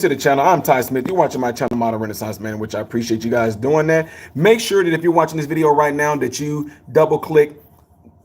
To the channel. I'm Ty Smith. You're watching my channel, Modern Renaissance Man, which I appreciate you guys doing that. Make sure that if you're watching this video right now, that you double click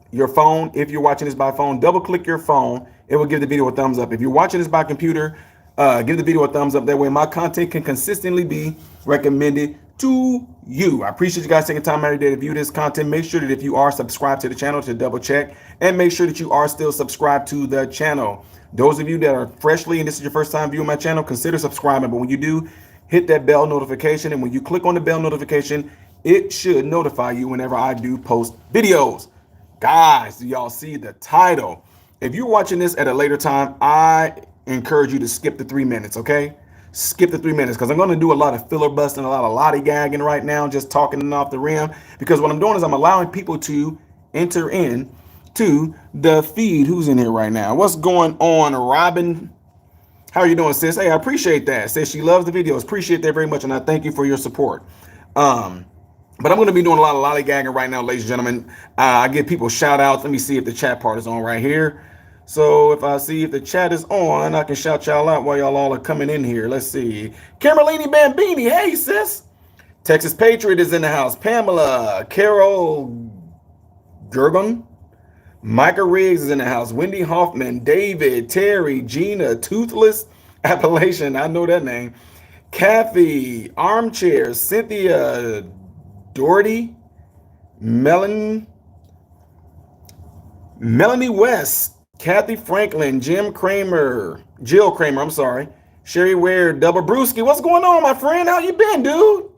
your phone. If you're watching this by phone, double click your phone. It will give the video a thumbs up. If you're watching this by computer, give the video a thumbs up. That way my content can consistently be recommended to you. I appreciate you guys taking time every day to view this content. Make sure that if you are subscribed to the channel, to double check, and make sure that you are still subscribed to the channel. Those of you that are freshly and this is your first time viewing my channel, consider subscribing. But when you do, hit that bell notification. And when you click on the bell notification, it should notify you whenever I do post videos. Guys, do y'all see the title? If you're watching this at a later time, I encourage you to skip the 3 minutes, okay? Skip the 3 minutes, because I'm going to do a lot of filler busting, a lot of lollygagging right now, just talking off the rim. Because what I'm doing is I'm allowing people to enter in to the feed. Who's in here right now? What's going on, Robin? How are you doing, sis? Hey, I appreciate that. Says she loves the videos. Appreciate that very much, and I thank you for your support. But I'm going to be doing a lot of lollygagging right now, ladies and gentlemen. I give people shout outs. Let me see if the chat part is on right here. So if I see if the chat is on, I can shout y'all out while y'all all are coming in here. Let's see. Camerlini Bambini. Hey, sis. Texas Patriot is in the house. Pamela. Carol Gergon. Micah Riggs is in the house. Wendy Hoffman, David, Terry, Gina, Toothless, Appalachian, I know that name. Kathy, Armchair, Cynthia, Doherty, Melanie West, Kathy Franklin, Jill Kramer, I'm sorry. Sherry Ware, Double Brewski. What's going on, my friend? How you been, dude?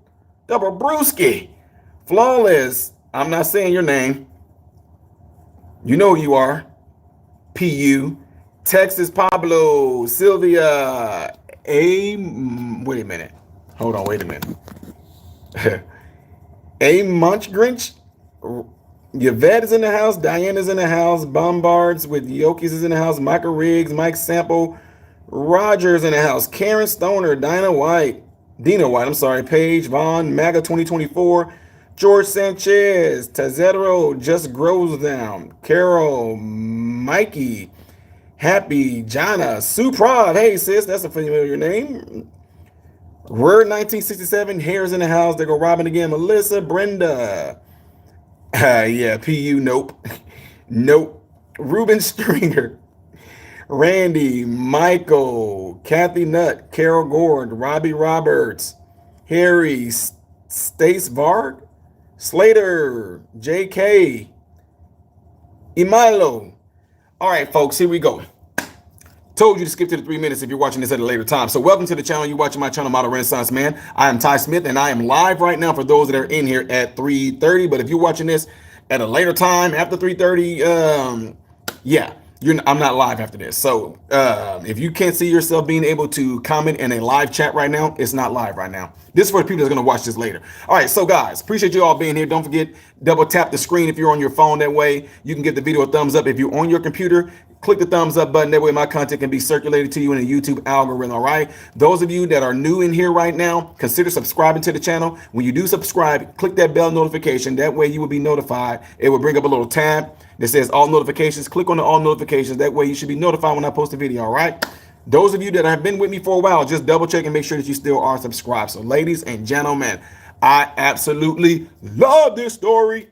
Double Brewski. Flawless. I'm not saying your name. You know who you are. PU. Texas Pablo. Sylvia. Wait a minute. Hold on, wait a minute. A Munch Grinch. Yvette is in the house. Diane is in the house. Bombards with Yokis is in the house. Michael Riggs. Mike Sample. Rogers in the house. Karen Stoner. Dina White, I'm sorry. Paige Vaughn. MAGA 2024. George Sanchez, Tazero just grows down. Carol, Mikey, Happy, Jana, Sue Prod. Hey, sis, that's a familiar name. Word 1967, Hair's in the house. There go Robin again. Melissa, Brenda. Yeah, PU, nope. Nope. Ruben Stringer. Randy, Michael, Kathy Nutt, Carol Gord, Robbie Roberts, Harry, Stace Varg. Slater, JK, Imilo. All right, folks, here we go. Told you to skip to the 3 minutes if you're watching this at a later time. So welcome to the channel. You're watching my channel, Modern Renaissance Man. I am Ty Smith, and I am live right now for those that are in here at 3:30. But if you're watching this at a later time, after 3:30, yeah. I'm not live after this. So if you can't see yourself being able to comment in a live chat right now, it's not live right now. This is for the people that's going to watch this later. All right, so guys, appreciate you all being here. Don't forget, double tap the screen if you're on your phone. That way you can give the video a thumbs up. If you're on your computer, click the thumbs up button. That way my content can be circulated to you in the YouTube algorithm. All right, those of you that are new in here right now, consider subscribing to the channel. When you do subscribe, click that bell notification. That way you will be notified. It will bring up a little tab that says all notifications. Click on the all notifications. That way you should be notified when I post a video. All right, those of you that have been with me for a while, just double check and make sure that you still are subscribed. So ladies and gentlemen, I absolutely love this story.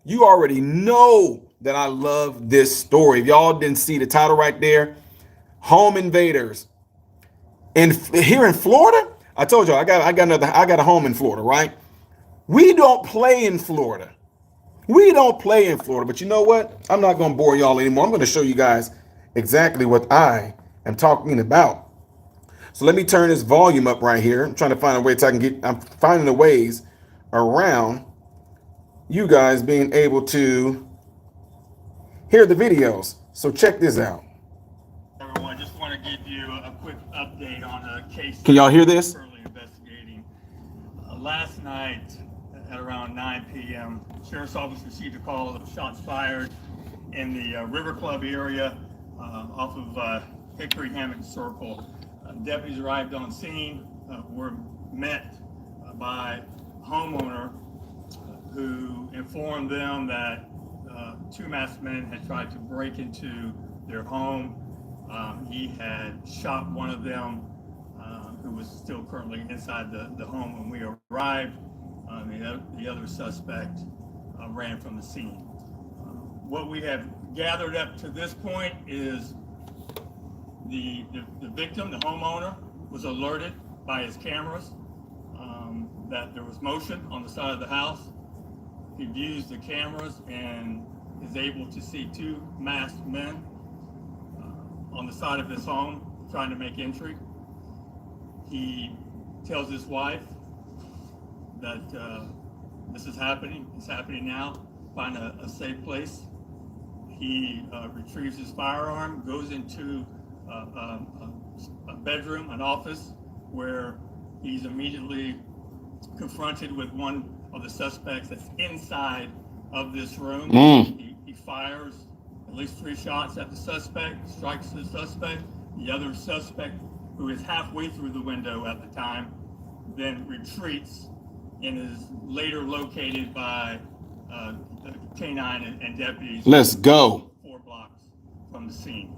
You already know that I love this story. If y'all didn't see the title right there, home invaders. And here in Florida, I told you I got a home in Florida, right? We don't play in Florida. We don't play in Florida, but you know what? I'm not going to bore y'all anymore. I'm going to show you guys exactly what I am talking about. So let me turn this volume up right here. I'm trying to find a way I'm finding the ways around you guys being able to hear the videos. So check this out. Everyone, just want to give you a quick update on a case. Can y'all hear this? Currently investigating. Last night at around 9 p.m., Sheriff's Office received a call of shots fired in the River Club area off of Hickory Hammock Circle. Deputies arrived on scene, were met by a homeowner who informed them that two masked men had tried to break into their home. He had shot one of them who was still currently inside the home when we arrived. The other suspect ran from the scene. What we have gathered up to this point is the victim, the homeowner, was alerted by his cameras that there was motion on the side of the house. He views the cameras and is able to see two masked men on the side of his home trying to make entry. He tells his wife that this is happening, it's happening now, find a safe place. He retrieves his firearm, goes into a bedroom, an office, where he's immediately confronted with one of the suspects that's inside of this room. He fires at least 3 shots at the suspect, strikes the suspect. The other suspect, who is halfway through the window at the time, then retreats and is later located by the canine and deputies. Let's go. 4 blocks from the scene.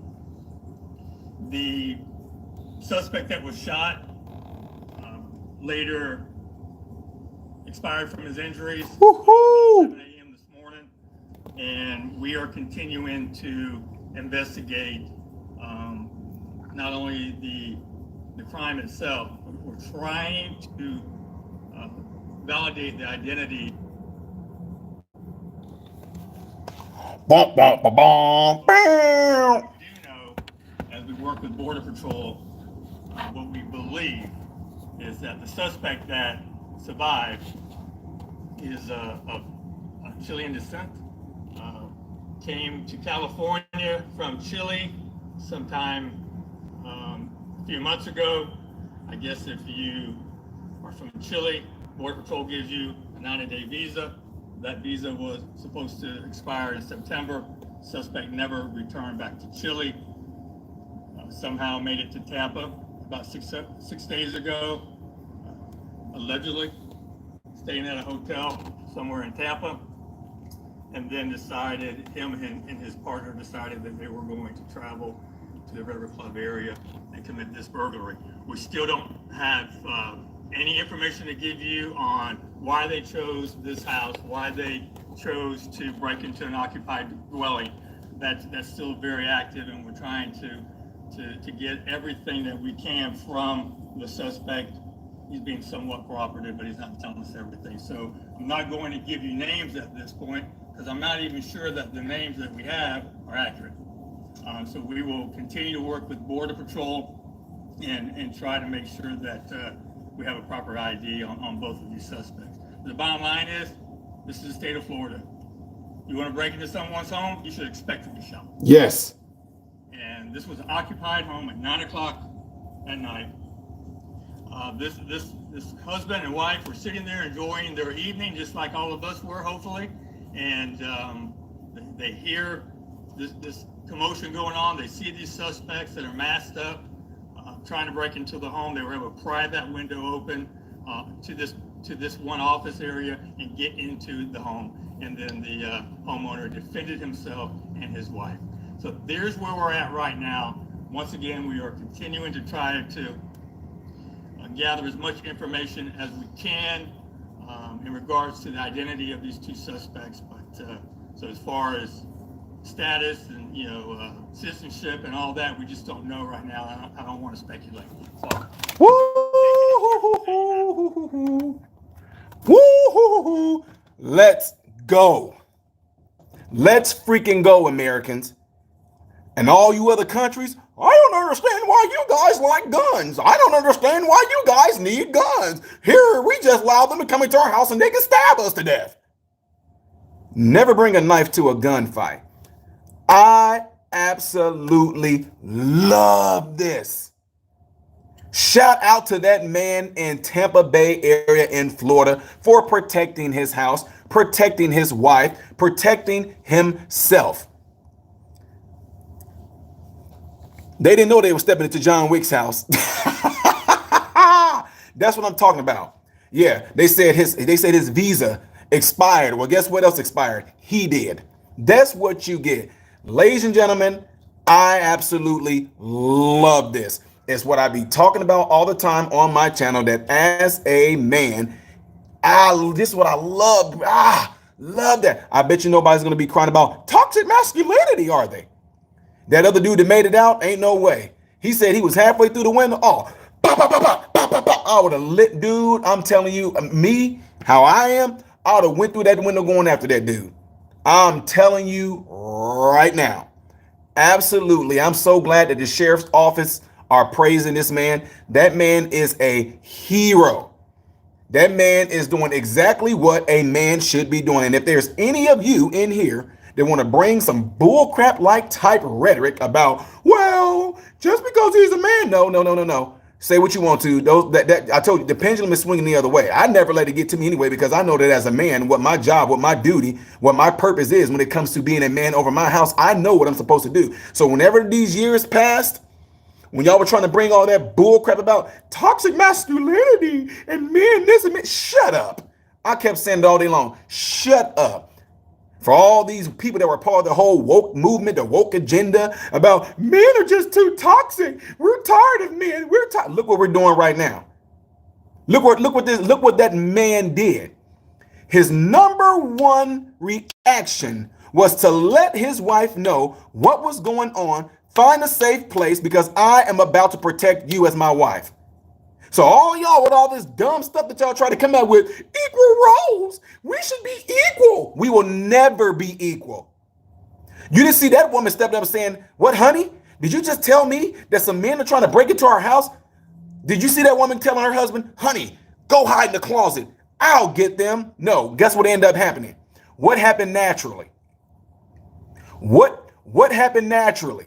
The suspect that was shot later expired from his injuries. Woohoo! 7 a.m. this morning, and we are continuing to investigate not only the crime itself, but we're trying to validate the identity. Bum, bum, bum, bum, bam. We do know, as we work with Border Patrol, what we believe is that the suspect that survived is of Chilean descent. Came to California from Chile sometime a few months ago. I guess if you are from Chile, Border Patrol gives you a 90-day visa. That visa was supposed to expire in September. Suspect never returned back to Chile. Somehow made it to Tampa about six days ago, allegedly staying at a hotel somewhere in Tampa, and then decided, him and his partner decided that they were going to travel to the River Club area and commit this burglary. We still don't have any information to give you on why they chose this house, why they chose to break into an occupied dwelling. That's still very active, and we're trying to get everything that we can from the suspect. He's being somewhat cooperative, but he's not telling us everything. So I'm not going to give you names at this point, because I'm not even sure that the names that we have are accurate. So we will continue to work with Border Patrol and try to make sure that we have a proper ID on both of these suspects. The bottom line is, this is the state of Florida. You want to break into someone's home, you should expect to be shot. Yes. And this was an occupied home at 9 o'clock at night. This husband and wife were sitting there enjoying their evening, just like all of us were, hopefully. And they hear this commotion going on. They see these suspects that are masked up, trying to break into the home. They were able to pry that window open to this one office area and get into the home. And then the homeowner defended himself and his wife. So there's where we're at right now. Once again, we are continuing to try to gather as much information as we can in regards to the identity of these 2 suspects. But so as far as status and citizenship and all that, we just don't know right now. I don't want to speculate. So, woo-hoo-hoo-hoo. Let's go. Let's freaking go, Americans. And all you other countries, I don't understand why you guys like guns. I don't understand why you guys need guns. Here, we just allow them to come into our house and they can stab us to death. Never bring a knife to a gunfight. I absolutely love this. Shout out to that man in Tampa Bay area in Florida for protecting his house, protecting his wife, protecting himself. They didn't know they were stepping into John Wick's house. That's what I'm talking about. Yeah, they said his visa expired. Well, guess what else expired? He did. That's what you get. Ladies and gentlemen, I absolutely love this. It's what I be talking about all the time on my channel, that as a man, this is what I love. Love that. I bet you nobody's going to be crying about toxic masculinity, are they? That other dude that made it out, ain't no way. He said he was halfway through the window. Oh, bah, bah, bah, bah, bah, bah, bah. I would have lit, dude. I'm telling you, me, how I am, I would have went through that window going after that dude. I'm telling you right now. Absolutely. I'm so glad that the sheriff's office are praising this man. That man is a hero. That man is doing exactly what a man should be doing. And if there's any of you in here that want to bring some bullcrap like type rhetoric about, well, just because he's a man, no. Say what you want to. That I told you, the pendulum is swinging the other way. I never let it get to me anyway, because I know that as a man, what my job, what my duty, what my purpose is when it comes to being a man over my house, I know what I'm supposed to do. So whenever these years passed, when y'all were trying to bring all that bull crap about toxic masculinity and men this and men, shut up. I kept saying it all day long. Shut up. For all these people that were part of the whole woke movement, the woke agenda about men are just too toxic. We're tired of men. We're tired. Look what we're doing right now. Look what that man did. His number one reaction was to let his wife know what was going on. Find a safe place, because I am about to protect you as my wife. So all y'all with all this dumb stuff that y'all try to come out with, equal roles, we should be equal. We will never be equal. You didn't see that woman stepping up and saying, what, honey? Did you just tell me that some men are trying to break into our house? Did you see that woman telling her husband, honey, go hide in the closet, I'll get them? No, guess what ended up happening? What happened naturally? What happened naturally?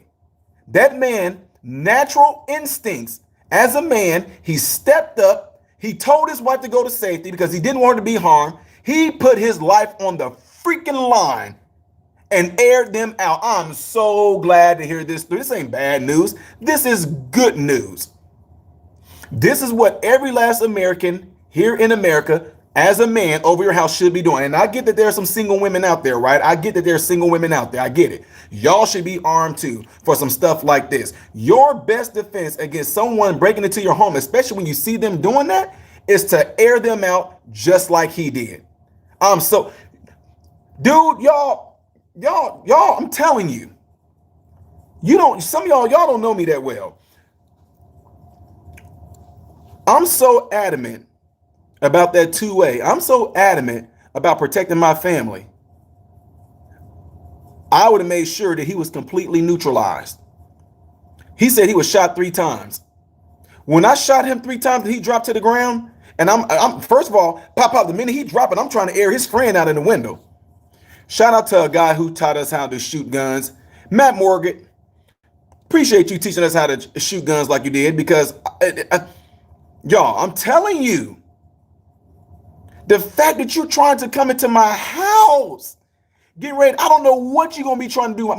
That man, natural instincts, as a man, he stepped up. He told his wife to go to safety because he didn't want her to be harmed. He put his life on the freaking line and aired them out. I'm so glad to hear this. This ain't bad news. This is good news. This is what every last American here in America, as a man over your house, should be doing. And I get that there are some single women out there, right? I get that there are single women out there. I get it. Y'all should be armed too for some stuff like this. Your best defense against someone breaking into your home, especially when you see them doing that, is to air them out just like he did. Dude, y'all, I'm telling you, some of y'all don't know me that well. I'm so adamant about that two-way. I'm so adamant about protecting my family. I would have made sure that he was completely neutralized. He said he was shot 3 times. When I shot him 3 times and he dropped to the ground, and I'm first of all, pop, the minute he dropped it, I'm trying to air his friend out in the window. Shout out to a guy who taught us how to shoot guns, Matt Morgan. Appreciate you teaching us how to shoot guns like you did, because y'all, I'm telling you, the fact that you're trying to come into my house, get ready. I don't know what you're going to be trying to do.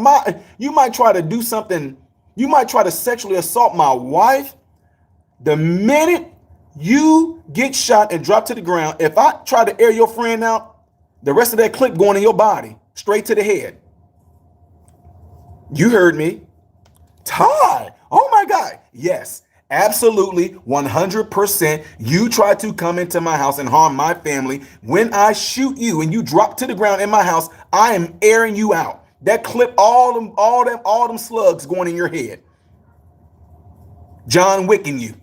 You might try to do something. You might try to sexually assault my wife. The minute you get shot and drop to the ground, if I try to air your friend out, the rest of that clip going in your body, straight to the head. You heard me. Todd, oh my God. Yes. Absolutely, 100%. You try to come into my house and harm my family. When I shoot you and you drop to the ground in my house, I am airing you out. That clip, all them slugs going in your head. John Wicking you.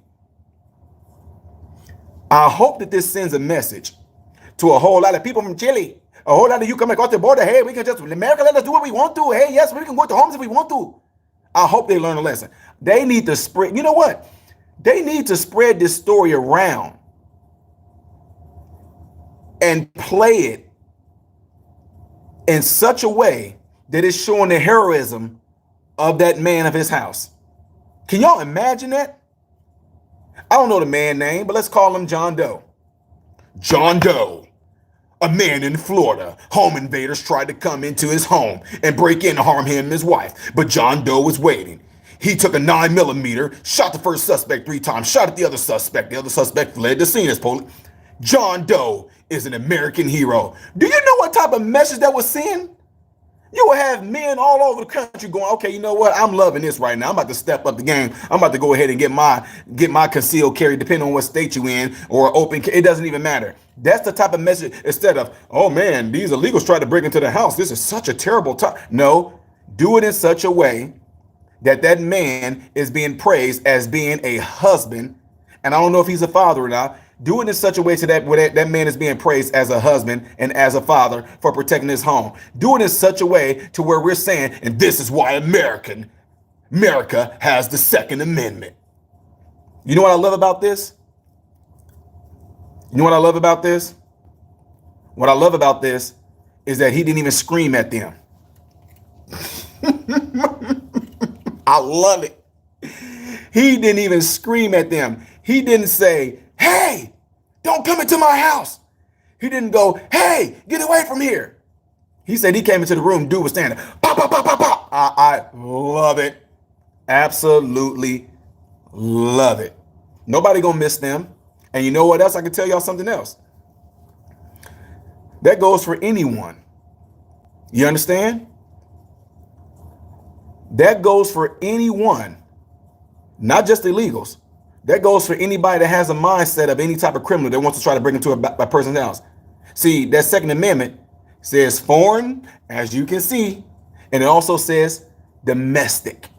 I hope that this sends a message to a whole lot of people from Chile. A whole lot of you coming across the border. Hey, we can just, America, let us do what we want to. Hey, yes, we can go to homes if we want to. I hope they learn a lesson. They need to spread, you know what? They need to spread this story around and play it in such a way that it's showing the heroism of that man of his house. Can y'all imagine that? I don't know the man's name, but let's call him John Doe. John Doe, a man in Florida. Home invaders tried to come into his home and break in to harm him and his wife, but John Doe was waiting. He took a 9mm, shot the first suspect 3 times, shot at the other suspect. The other suspect fled the scene as police. John Doe is an American hero. Do you know what type of message that was sent? You will have men all over the country going, okay, you know what? I'm loving this right now. I'm about to step up the game. I'm about to go ahead and get my concealed carry, depending on what state you in, or open. It doesn't even matter. That's the type of message. Instead of, oh man, these illegals tried to break into the house. This is such a terrible time. No, do it in such a way that that man is being praised as being a husband. And I don't know if he's a father or not. Do it in such a way to that man is being praised as a husband and as a father for protecting his home. Do it in such a way to where we're saying, and this is why America has the Second Amendment. You know what I love about this? You know what I love about this? What I love about this is that he didn't even scream at them. I love it. He didn't even scream at them. He didn't say, hey, don't come into my house. He didn't go, hey, get away from here. He said he came into the room, dude was standing, pop, pop, pop, pop, pop. I love it. Absolutely love it. Nobody gonna miss them. And you know what else? I can tell y'all something else. That goes for anyone. You understand? That goes for anyone, not just illegals. That goes for anybody that has a mindset of any type of criminal that wants to try to break into a person's house. See, that Second Amendment says foreign, as you can see, and it also says domestic.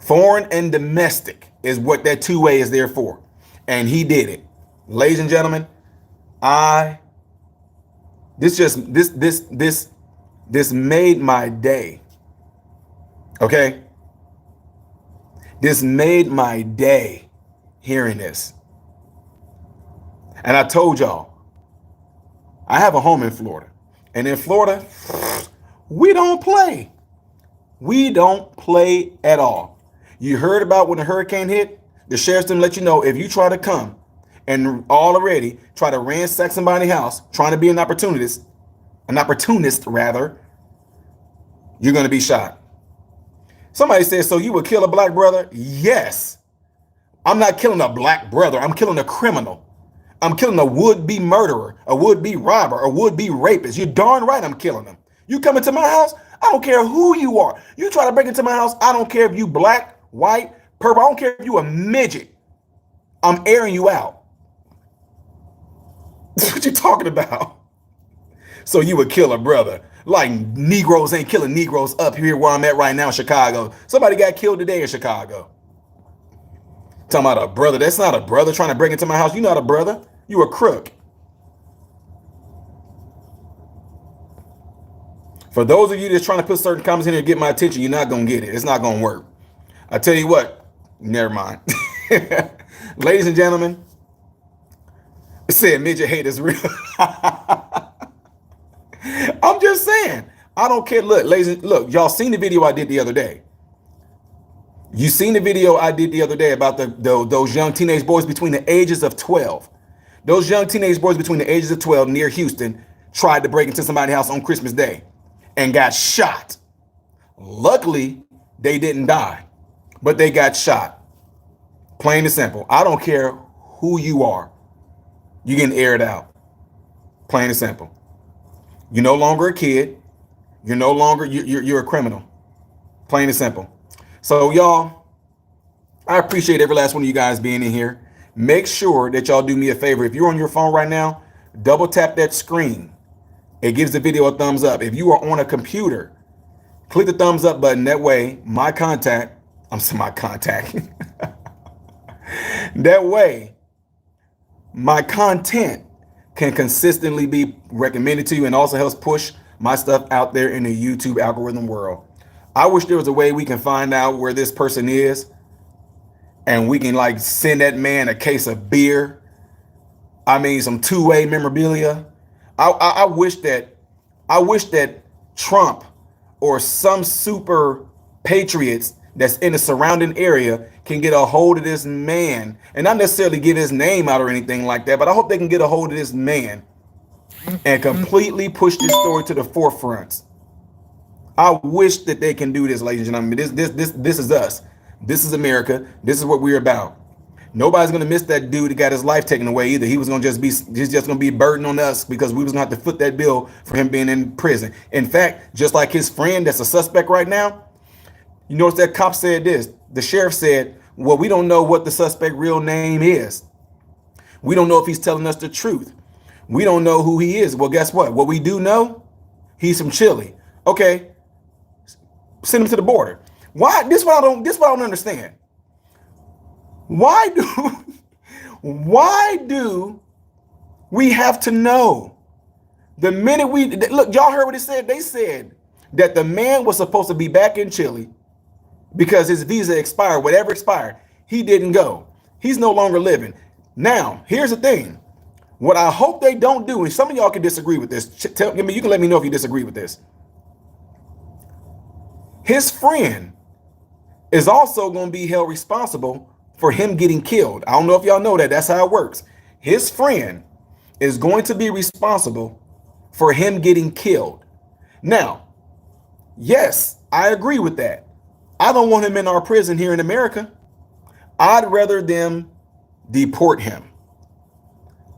Foreign and domestic is what that two-way is there for. And he did it. Ladies and gentlemen, this made my day. Okay? This made my day hearing this. And I told y'all, I have a home in Florida. And in Florida, we don't play. We don't play at all. You heard about when the hurricane hit? The sheriff's didn't let you know, if you try to come and already try to ransack somebody's house, trying to be an opportunist rather, you're going to be shot. Somebody says, so you would kill a black brother? Yes. I'm not killing a black brother. I'm killing a criminal. I'm killing a would-be murderer, a would-be robber, a would-be rapist. You're darn right I'm killing them. You come into my house, I don't care who you are. You try to break into my house, I don't care if you black, white, purple. I don't care if you a midget. I'm airing you out. That's what you're talking about. So you would kill a brother. Like Negroes ain't killing Negroes up here where I'm at right now in Chicago. Somebody got killed today in Chicago. Talking about a brother. That's not a brother trying to break into my house. You're not a brother. You a crook. For those of you that's trying to put certain comments in here to get my attention, you're not going to get it. It's not going to work. I tell you what, never mind. Ladies and gentlemen, it said midget hate is real. I'm just saying, I don't care. Look, ladies, look, y'all seen the video I did the other day. You seen the video I did the other day about those young teenage boys between the ages of 12. Those young teenage boys between the ages of 12 near Houston tried to break into somebody's house on Christmas Day and got shot. Luckily, they didn't die, but they got shot. Plain and simple. I don't care who you are. You're getting aired out. Plain and simple. You're no longer a kid. You're no longer, you're a criminal. Plain and simple. So y'all, I appreciate every last one of you guys being in here. Make sure that y'all do me a favor. If you're on your phone right now, double tap that screen. It gives the video a thumbs up. If you are on a computer, click the thumbs up button. That way, my contact. That way, my content can consistently be recommended to you and also helps push my stuff out there in the YouTube algorithm world. I wish there was a way we can find out where this person is and we can like send that man a case of beer. I mean, some two-way memorabilia. I wish that Trump or some super patriots that's in the surrounding area can get a hold of this man and not necessarily give his name out or anything like that, but I hope they can get a hold of this man and completely push this story to the forefront. I wish that they can do this, ladies and gentlemen. This is us. This is America. This is what we're about. Nobody's gonna miss that dude that got his life taken away either. He was gonna he's just gonna be a burden on us because we was gonna have to foot that bill for him being in prison. In fact, just like his friend that's a suspect right now, you notice that cop said this. The sheriff said, well, we don't know what the suspect real name is. We don't know if he's telling us the truth. We don't know who he is. Well, guess what? What we do know, he's from Chile. Okay, send him to the border. Why? This what I don't understand. Why do we have to know? The minute look, y'all heard what it said. They said that the man was supposed to be back in Chile because his visa expired, whatever expired. He didn't go. He's no longer living. Now, here's the thing. What I hope they don't do, and some of y'all can disagree with this. You can let me know if you disagree with this. His friend is also going to be held responsible for him getting killed. I don't know if y'all know that. That's how it works. His friend is going to be responsible for him getting killed. Now, yes, I agree with that. I don't want him in our prison here in America. I'd rather them deport him.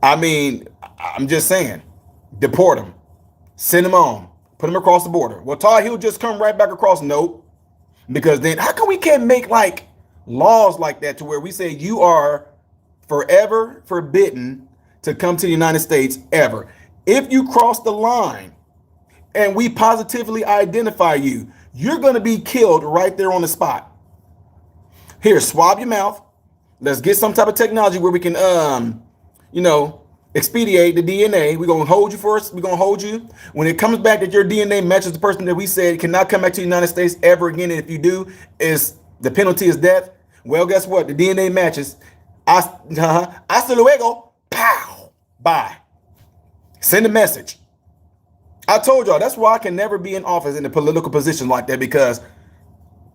I mean, I'm just saying, deport him, send him on, put him across the border. Well, Todd, he'll just come right back across. Nope. Because then how come we can't make like laws like that to where we say you are forever forbidden to come to the United States ever? If you cross the line and we positively identify you, you're going to be killed right there on the spot. Here, swab your mouth. Let's get some type of technology where we can, expedite the DNA. We're going to hold you first. We're going to hold you. When it comes back that your DNA matches the person that we said cannot come back to the United States ever again, and if you do, the penalty is death. Well, guess what? The DNA matches. Hasta luego. Pow. Bye. Send a message. I told y'all, that's why I can never be in office in a political position like that, because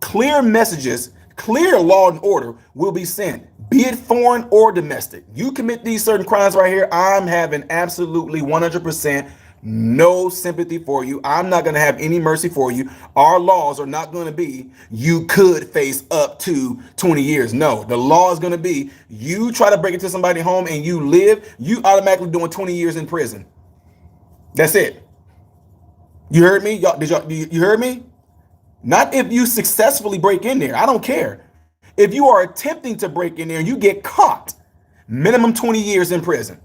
clear messages, clear law and order will be sent, be it foreign or domestic. You commit these certain crimes right here, I'm having absolutely 100% no sympathy for you. I'm not going to have any mercy for you. Our laws are not going to be you could face up to 20 years. No, the law is going to be you try to break into somebody's home and you live, you automatically doing 20 years in prison. That's it. You heard me? You heard me? Not if you successfully break in there. I don't care. If you are attempting to break in there and you get caught, minimum 20 years in prison.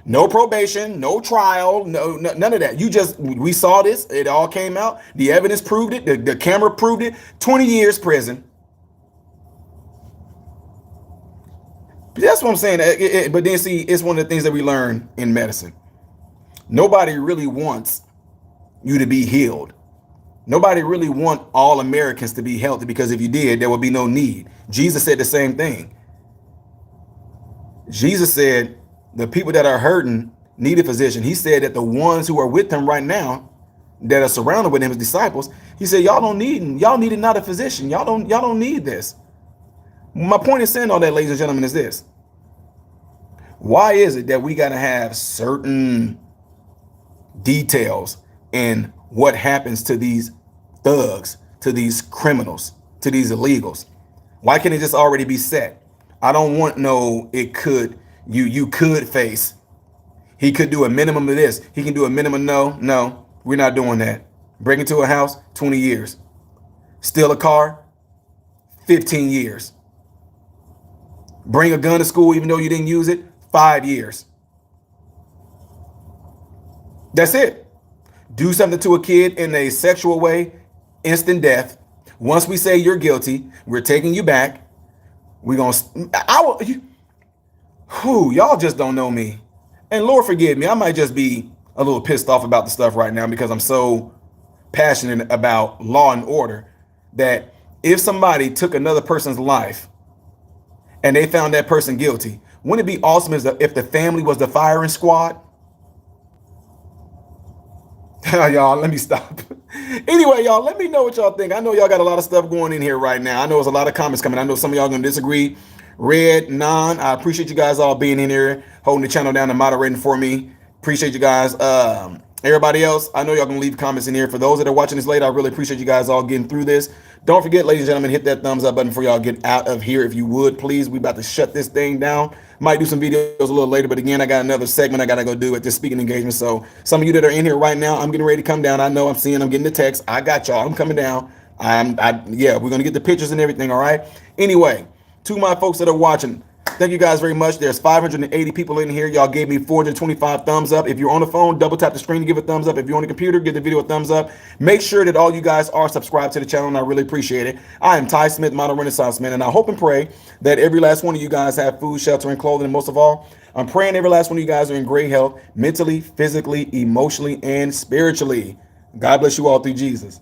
No probation, no trial, no none of that. We saw this. It all came out. The evidence proved it. The camera proved it. 20 years prison. That's what I'm saying. But then see, it's one of the things that we learn in medicine. Nobody really wants you to be healed. Nobody really want all Americans to be healthy, because if you did, there would be no need. Jesus said the same thing. Jesus said the people that are hurting need a physician. He said that the ones who are with him right now, that are surrounded with him, his disciples, he said, y'all needed not a physician. Y'all don't need this. My point in saying all that, ladies and gentlemen, is this. Why is it that we got to have certain details in what happens to these thugs, to these criminals, to these illegals? Why can't it just already be set? I don't want you could face. He could do a minimum of this. He can do a minimum. No, we're not doing that. Break into a house, 20 years. Steal a car, 15 years. Bring a gun to school even though you didn't use it, 5 years. That's it. Do something to a kid in a sexual way, instant death. Once we say you're guilty, we're taking you back. Y'all just don't know me. And Lord forgive me, I might just be a little pissed off about the stuff right now because I'm so passionate about law and order that if somebody took another person's life and they found that person guilty, wouldn't it be awesome if the family was the firing squad? Y'all, let me stop. Anyway, y'all, let me know what y'all think. I know y'all got a lot of stuff going in here right now. I know there's a lot of comments coming. I know some of y'all gonna disagree. Red, Non, I appreciate you guys all being in here, holding the channel down and moderating for me. Appreciate you guys. Everybody else, I know y'all can leave comments in here. For those that are watching this later, I really appreciate you guys all getting through this. Don't forget, ladies and gentlemen, hit that thumbs up button before y'all get out of here, if you would, please. We about to shut this thing down. Might do some videos a little later, but again, I got another segment I gotta go do at this speaking engagement. So some of you that are in here right now, I'm getting ready to come down. I know I'm getting the text. I got y'all. I'm coming down. Yeah, we're gonna get the pictures and everything. All right. Anyway, to my folks that are watching, thank you guys very much. There's 580 people in here. Y'all gave me 425 thumbs up. If you're on the phone, double tap the screen to give a thumbs up. If you're on the computer, give the video a thumbs up. Make sure that all you guys are subscribed to the channel, and I really appreciate it. I am Ty Smith, Model Renaissance Man, and I hope and pray that every last one of you guys have food, shelter, and clothing. And most of all, I'm praying every last one of you guys are in great health, mentally, physically, emotionally, and spiritually. God bless you all through Jesus.